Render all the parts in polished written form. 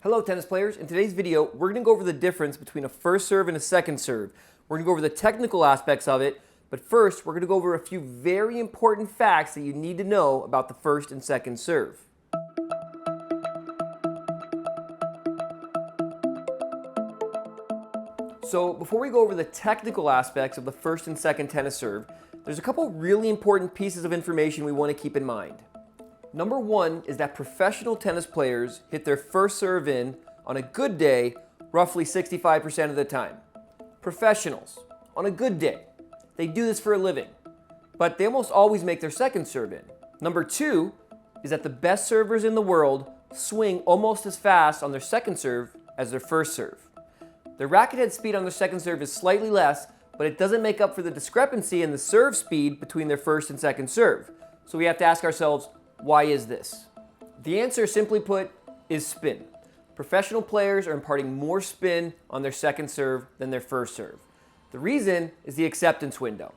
Hello tennis players, in today's video we're going to go over the difference between a first serve and a second serve. We're going to go over the technical aspects of it, but first we're going to go over a few very important facts that you need to know about the first and second serve. So before we go over the technical aspects of the first and second tennis serve, there's a couple really important pieces of information we want to keep in mind. Number one is that professional tennis players hit their first serve in, on a good day, roughly 65% of the time. Professionals, on a good day. They do this for a living, but they almost always make their second serve in. Number two is that the best servers in the world swing almost as fast on their second serve as their first serve. Their racket head speed on their second serve is slightly less, but it doesn't make up for the discrepancy in the serve speed between their first and second serve. So we have to ask ourselves, why is this? The answer, simply put, is spin. Professional players are imparting more spin on their second serve than their first serve. The reason is the acceptance window.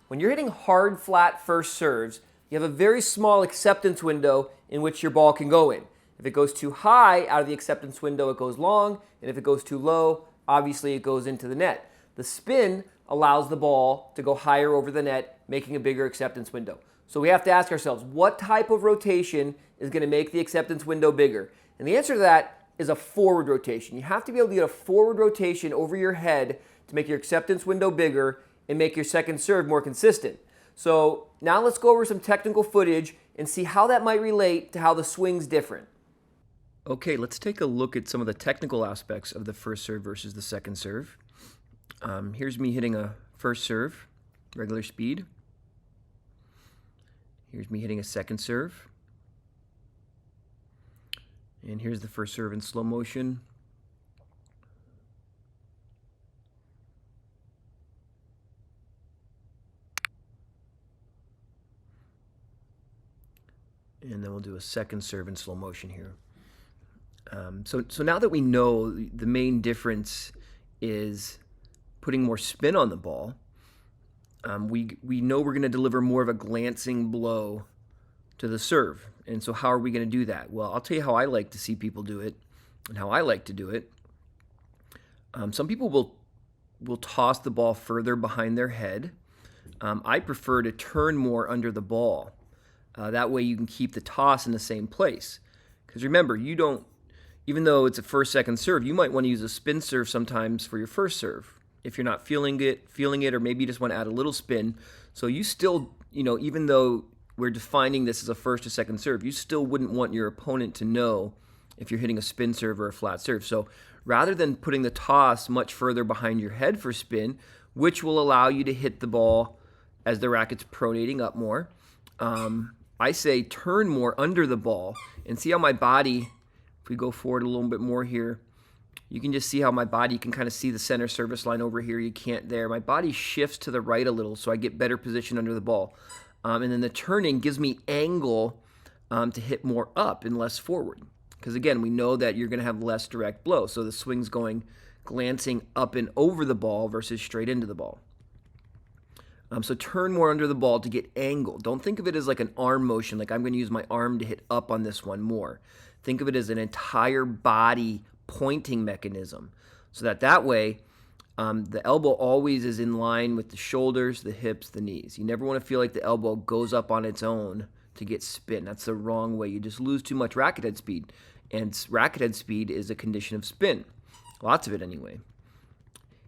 When you're hitting hard, flat first serves, you have a very small acceptance window in which your ball can go in. If it goes too high out of the acceptance window, it goes long, and if it goes too low, obviously it goes into the net. The spin allows the ball to go higher over the net, making a bigger acceptance window. So we have to ask ourselves, what type of rotation is going to make the acceptance window bigger? And the answer to that is a forward rotation. You have to be able to get a forward rotation over your head to make your acceptance window bigger and make your second serve more consistent. So now let's go over some technical footage and see how that might relate to how the swing's different. Okay, let's take a look at some of the technical aspects of the first serve versus the second serve. Here's me hitting a first serve, regular speed. Here's me hitting a second serve. And here's the first serve in slow motion. And then we'll do a second serve in slow motion here. So now that we know the main difference is putting more spin on the ball, we know we're going to deliver more of a glancing blow to the serve. And so how are we going to do that? Well, I'll tell you how I like to see people do it and how I like to do it. Some people will toss the ball further behind their head. I prefer to turn more under the ball. That way you can keep the toss in the same place. Because remember, even though it's a first, second serve, you might want to use a spin serve sometimes for your first serve. If you're not feeling it, or maybe you just want to add a little spin. So you still, even though we're defining this as a first or second serve, you still wouldn't want your opponent to know if you're hitting a spin serve or a flat serve. So rather than putting the toss much further behind your head for spin, which will allow you to hit the ball as the racket's pronating up more, I say turn more under the ball and see how my body, if we go forward a little bit more here, you can just see how my body, you can kind of see the center service line over here. You can't there. My body shifts to the right a little so I get better position under the ball. And then the turning gives me angle to hit more up and less forward. Because again, we know that you're going to have less direct blow. So the swing's going glancing up and over the ball versus straight into the ball. So turn more under the ball to get angle. Don't think of it as like an arm motion, like I'm going to use my arm to hit up on this one more. Think of it as an entire body pointing mechanism, so that way the elbow always is in line with the shoulders, the hips, the knees. You never want to feel like the elbow goes up on its own to get spin. That's the wrong way. You just lose too much racket head speed, and racket head speed is a condition of spin, lots of it anyway.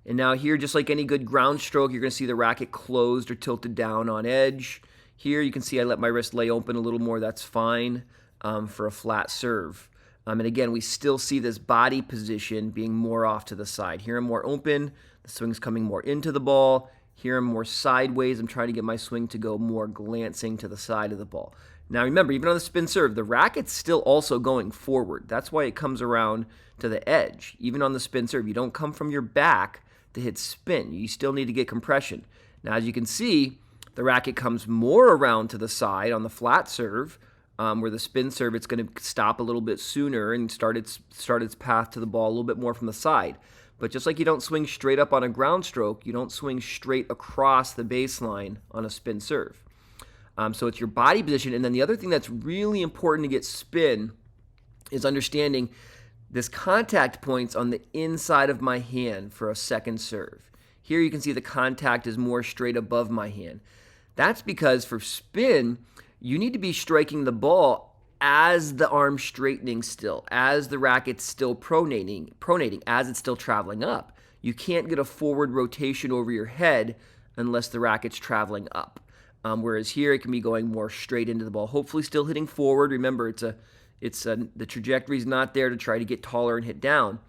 And now here, just like any good ground stroke, you're going to see the racket closed or tilted down on edge. Here you can see I let my wrist lay open a little more. That's fine for a flat serve. And again, we still see this body position being more off to the side. Here I'm more open, the swing's coming more into the ball. Here I'm more sideways, I'm trying to get my swing to go more glancing to the side of the ball. Now remember, even on the spin serve, the racket's still also going forward. That's why it comes around to the edge. Even on the spin serve, you don't come from your back to hit spin. You still need to get compression. Now as you can see, the racket comes more around to the side on the flat serve, where the spin serve, it's going to stop a little bit sooner and start its path to the ball a little bit more from the side. But just like you don't swing straight up on a ground stroke, you don't swing straight across the baseline on a spin serve. So it's your body position. And then the other thing that's really important to get spin is understanding this contact point's on the inside of my hand for a second serve. Here you can see the contact is more straight above my hand. That's because for spin, you need to be striking the ball as the arm's straightening still, as the racket's still pronating, as it's still traveling up. You can't get a forward rotation over your head unless the racket's traveling up. Whereas here it can be going more straight into the ball, hopefully still hitting forward. Remember, the trajectory's not there to try to get taller and hit down.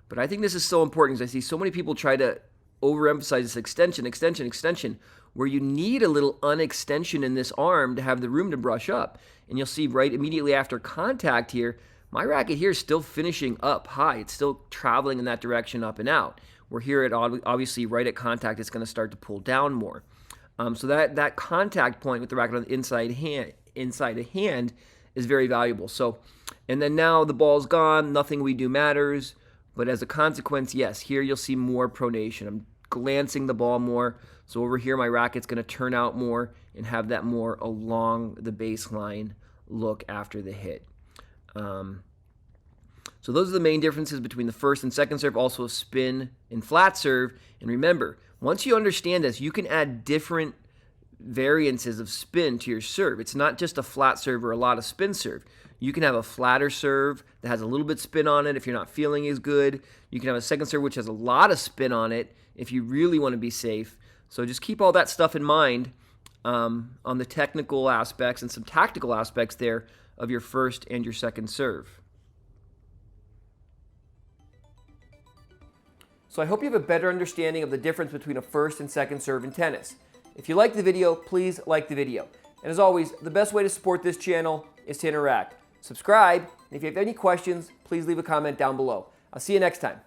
But I think this is so important because I see so many people try to overemphasize this extension, where you need a little unextension in this arm to have the room to brush up. And you'll see right immediately after contact here, my racket here is still finishing up high. It's still traveling in that direction up and out. Where here, obviously right at contact, it's going to start to pull down more. So that contact point with the racket on the inside of hand is very valuable. So, and then now the ball's gone, nothing we do matters. But as a consequence, yes, here you'll see more pronation. I'm glancing the ball more. So over here, my racket's going to turn out more and have that more along the baseline look after the hit. So those are the main differences between the first and second serve, also spin and flat serve. And remember, once you understand this, you can add different variances of spin to your serve. It's not just a flat serve or a lot of spin serve. You can have a flatter serve that has a little bit spin on it if you're not feeling as good. You can have a second serve which has a lot of spin on it if you really want to be safe. So just keep all that stuff in mind on the technical aspects and some tactical aspects there of your first and your second serve. So I hope you have a better understanding of the difference between a first and second serve in tennis. If you liked the video, please like the video. And as always, the best way to support this channel is to interact. Subscribe, and if you have any questions, please leave a comment down below. I'll see you next time.